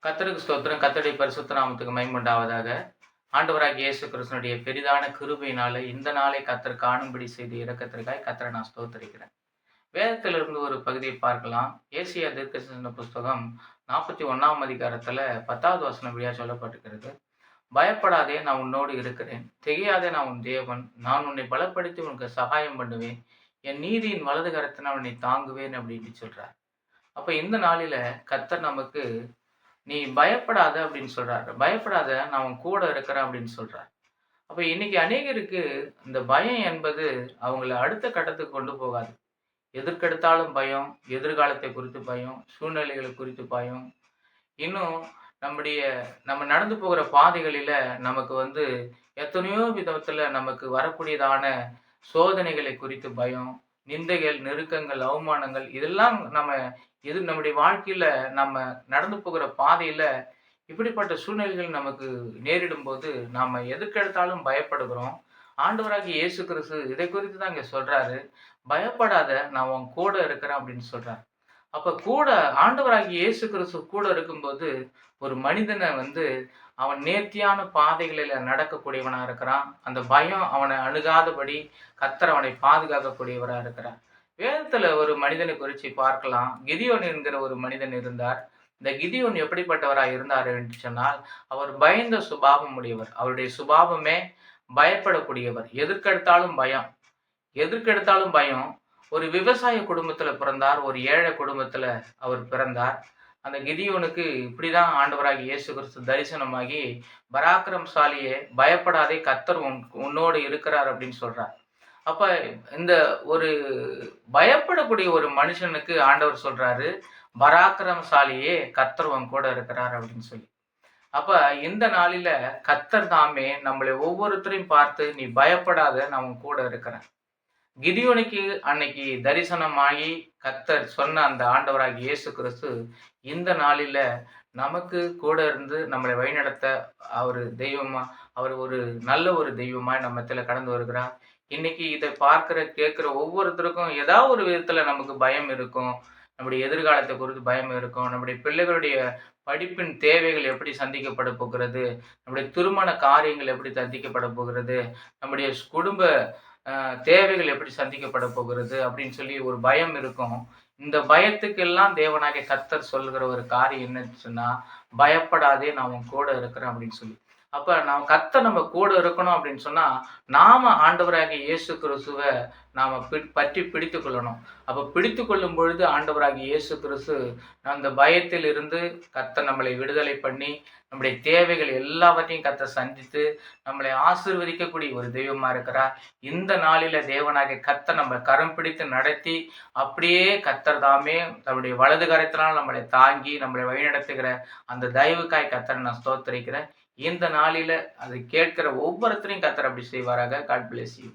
கர்த்தருக்கு ஸ்தோத்திரம். கர்த்தருடைய பரிசுத்த நாமத்துக்கு மகிமை உண்டாவதாக. ஆண்டவராகிய இயேசு கிறிஸ்துவினுடைய பெரிதான கிருபையினால இந்த நாளை கர்த்தர் காணும்படி செய்த இரக்கத்திற்காய் கர்த்தரை நான் ஸ்தோத்திரிக்கிறேன். வேதத்திலிருந்து ஒரு பகுதியை பார்க்கலாம். ஏசாயா தீர்க்கதரிசன புஸ்தகம் 41ஆம் அதிகாரத்துல 10வது வசனம் இப்படியா சொல்லப்பட்டிருக்கிறது. பயப்படாதே, நான் உன்னோடு இருக்கிறேன். திகையாதே, நான் உன் தேவன். நான் உன்னை பலப்படுத்தி உனக்கு சகாயம் பண்ணுவேன். என் நீதியின் வலது கரத்தினால் உன்னை தாங்குவேன் அப்படின்னு சொல்றார். அப்ப இந்த நாளில கர்த்தர் நமக்கு நீ பயப்படாத அப்படின்னு சொல்றாரு. பயப்படாத, நான் உன் கூட இருக்கிறேன் அப்படின்னு சொல்றார். அப்ப இன்னைக்கு அநேகருக்கு இந்த பயம் என்பது அவங்கள அடுத்த கட்டத்துக்கு கொண்டு போகாது. எதற்கெடுத்தாலும் பயம், எதிர்காலத்தை குறித்து பயம், சூழ்நிலைகளை குறித்து பயம். இன்னும் நம்முடைய நம்ம நடந்து போகிற பாதைகளில நமக்கு எத்தனையோ விதத்துல நமக்கு வரக்கூடியதான சோதனைகளை குறித்து பயம், நிந்தைகள், நெருக்கங்கள், அவமானங்கள் இதெல்லாம் நம்முடைய வாழ்க்கையில நம்ம நடந்து போகிற பாதையில இப்படிப்பட்ட சூழ்நிலைகள் நமக்கு நேரிடும்போது நாம எதுக்கெடுத்தாலும் பயப்படுகிறோம். ஆண்டவராகிய இயேசு கிறிஸ்து இதை குறித்து தான் இங்க சொல்றாரு. பயப்படாத, நான் உன் கூட இருக்கிறேன் அப்படின்னு சொல்றாரு. அப்ப கூட ஆண்டவராகிய இயேசு கிறிஸ்து கூட இருக்கும்போது ஒரு மனிதனை அவன் நேர்த்தியான பாதைகளில நடக்கக்கூடியவனா இருக்கிறான். அந்த பயம் அவனை அணுகாதபடி கர்த்தர் அவனை பாதுகாக்கக்கூடியவரா இருக்கிறார். வேதத்துல ஒரு மனிதனை குறித்து பார்க்கலாம். கிதியோன் என்கிற ஒரு மனிதன் இருந்தார். இந்த கிதியோன் எப்படிப்பட்டவராய் இருந்தார் என்று சொன்னால், அவர் பயந்த சுபாவம் உடையவர். அவருடைய சுபாவமே பயப்படக்கூடியவர். எதற்கெடுத்தாலும் பயம், எதற்கெடுத்தாலும் பயம். ஒரு விவசாய குடும்பத்துல பிறந்தார். ஒரு ஏழை குடும்பத்துல அவர் பிறந்தார். அந்த கிதியோனுக்கு இப்படிதான் ஆண்டவராகிய இயேசு கிறிஸ்து தரிசனமாகி, பராக்கிரமசாலியே பயப்படாதே, கர்த்தர் உன்னோடு இருக்கிறார் அப்படின்னு சொல்றார். அப்ப இந்த ஒரு பயப்படக்கூடிய ஒரு மனுஷனுக்கு ஆண்டவர் சொல்றாரு, பராக்கிரமசாலியே, கர்த்தர் உன் கூட இருக்கிறார் அப்படின்னு சொல்லி. அப்ப இந்த நாளில கர்த்தர் தாமே நம்மளை ஒவ்வொருத்தரையும் பார்த்து, நீ பயப்படாத, நான் உன் கூட இருக்கிறேன். கிதியோனுக்கு அன்னைக்கு தரிசனமாகி கர்த்தர் சொன்ன அந்த ஆண்டவராகிய இயேசு கிறிஸ்து இந்த நாளில நமக்கு கூட இருந்து நம்மளை வழிநடத்த அவர் தெய்வமா, அவர் ஒரு நல்ல ஒரு தெய்வமாய் நம்ம மத்தியில கடந்து வருகிறார். இன்னைக்கு இதை பார்க்கிற கேட்கிற ஒவ்வொருத்தருக்கும் ஏதாவது ஒரு விதத்துல நமக்கு பயம் இருக்கும். நம்முடைய எதிர்காலத்தை குறித்து பயம் இருக்கும். நம்முடைய பிள்ளைகளுடைய படிப்பின் தேவைகள் எப்படி சந்திக்கப்பட போகிறது, நம்முடைய திருமண காரியங்கள் எப்படி சந்திக்கப்பட போகிறது, நம்முடைய குடும்ப தேவைகள் எப்படி சந்திக்கப்பட போகிறது அப்படின்னு சொல்லி ஒரு பயம் இருக்கும். இந்த பயத்துக்கெல்லாம் தேவனாகிய கர்த்தர் சொல்லுகிற ஒரு காரியம் என்னன்னு சொன்னா, பயப்படாதே, நான் உன் கூட இருக்கிறேன் அப்படின்னு சொல்லி. அப்ப கர்த்தர் நம்ம கூட இருக்கணும் அப்படின்னு சொன்னா, நாம ஆண்டவராகிய இயேசு கிறிஸ்துவ நாம பற்றி பிடித்துக் கொள்ளணும். அப்ப பிடித்துக் கொள்ளும் பொழுது ஆண்டவராகிய இயேசு கிறிஸ்து அந்த பயத்தில் இருந்து கர்த்தர் நம்மளை விடுதலை பண்ணி, நம்முடைய தேவைகள் எல்லாவற்றையும் கர்த்தர் சந்தித்து நம்மளை ஆசீர்வதிக்கக்கூடிய ஒரு தெய்வமா இருக்கிறார். இந்த நாளில தேவனாகிய கர்த்தர் நம்ம கரம் பிடித்து நடத்தி, அப்படியே கர்த்தர் தாமே தன்னுடைய வலது கரத்தினால் நம்மளை தாங்கி நம்மளை வழிநடத்துகிற அந்த தயவுக்காய் கர்த்தரை நான் ஸ்தோத்திரிக்கிறேன். இந்த நாளில அதை கேட்கிற ஒவ்வொருத்தரையும் கர்த்தர் அப்படி செய்வாராக. God bless you.